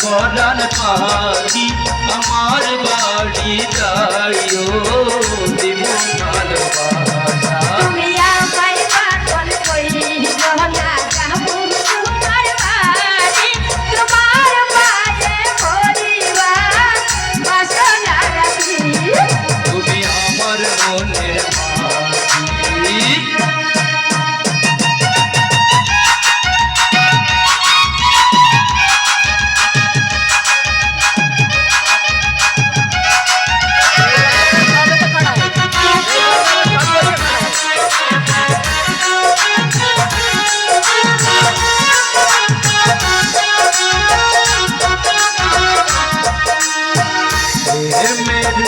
পরাণ পাখি আমার বাড়ি যাইও দিব ভালোবাসা তুমি আমায় পাগল কইরো না যাবো তোমার বাড়ি তোমার পায়ে পড়িবা বাসনা রাখি তুমি আমার মনের পাখি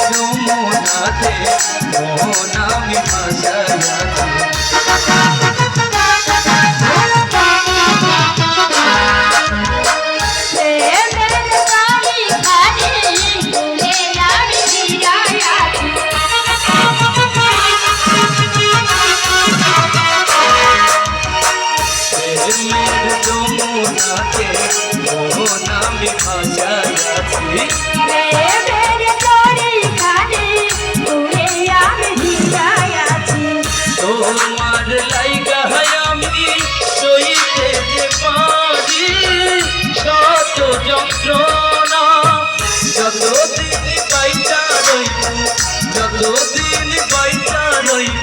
যমুনাতে মন আমি ভাসাইয়াছি যমুনাতে মন আমি ভাসাইয়াছি তোমার লাইগা আমি সইতে যে পারি শত যন্ত্রণা যতদিন বাইটা রইব যতদিন বাইটা রইব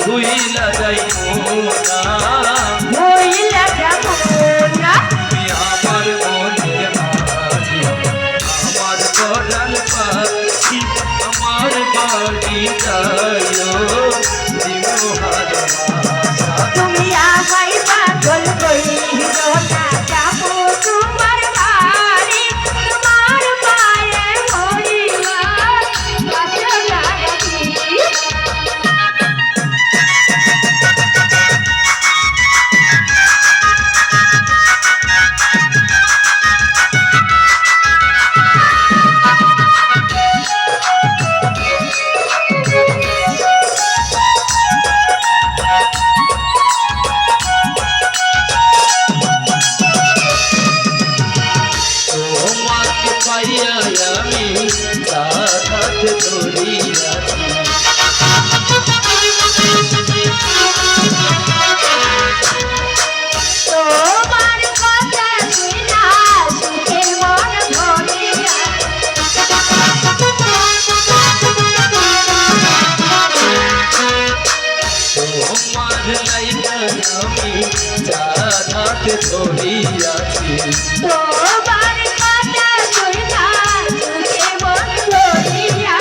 ভুইলা যাইব না তুমি আমার মনের মাঝি আমার পরাণ পাখি আমার বাড়ি যাইও দিব ভালোবাসা তুমি আমায় পাগল কইরো না যাবো তোমার বাড়ি তোমার পায়ে পড়িবা বাসনা রাখি তোমাকে পাইয়া আমি সাথে ধরিয়াছি তোমার কথা শুনা সুখে মন ভরিয়া তোমার লাইগা আমি সাথে ধরিয়াছি তোমার কথা শুনা সুখে মন ভরিয়া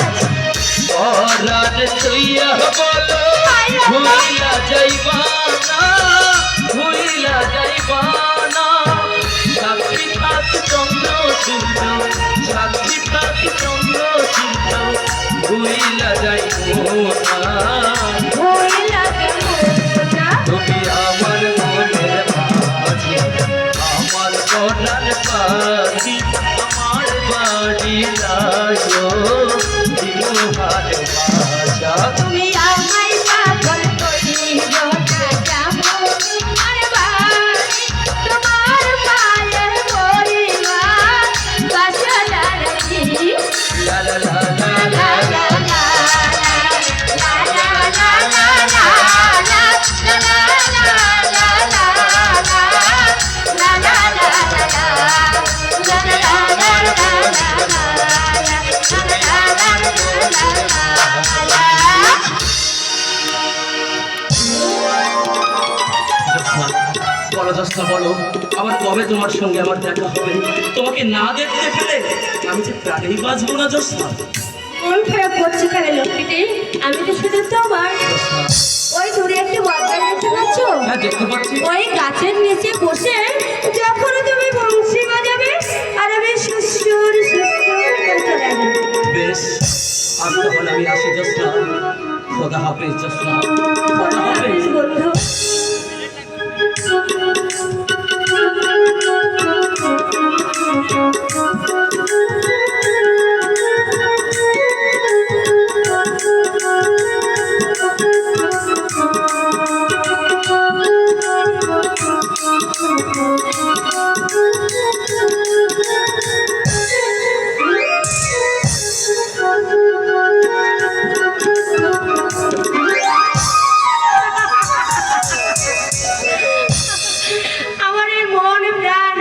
পরাণ তুইয়া বলো ভুইলা যাইবা না ভুইলা যাইবা না সাক্ষী থাক চন্দ্র সূর্য সাক্ষী থাক চন্দ্র সূর্য ভুইলা যাইব না ভুইলা না তুমি আমার মনের মাঝি আমার পরাণ পাখি আমার বাড়ি যাইও দিব ভালোবাসা তুমি আমায় পাগল কইরো না যাবো তোমার বাড়ি তোমার পায়ে পড়িবা বাসনা রাখি লা লা লা লা লা লা লা লা লা লা লা লা বলো জোৎস্না বলো আবার কবে তোমার সঙ্গে আমার দেখা হবে তোমাকে না দেখতে পেলে আমি যে প্রাণেই বাঁচবো না জোৎস্না মন খারাপ করছে কেন লক্ষ্মীটি আমি তো শুধু তোমার ওই দূরে একটি বটগাছ দেখতে পাচ্ছ হ্যাঁ দেখতে পাচ্ছি ওই গাছের নিচে বসে যখন তুমি বংশী বাজাবে আর আমি সুসুর সুসুর করে চলে আসবে বেশ আজ তাহলে আমি আসি জোৎস্না খোদা হাফেজ জোৎস্না খোদা হাফেজ বন্ধু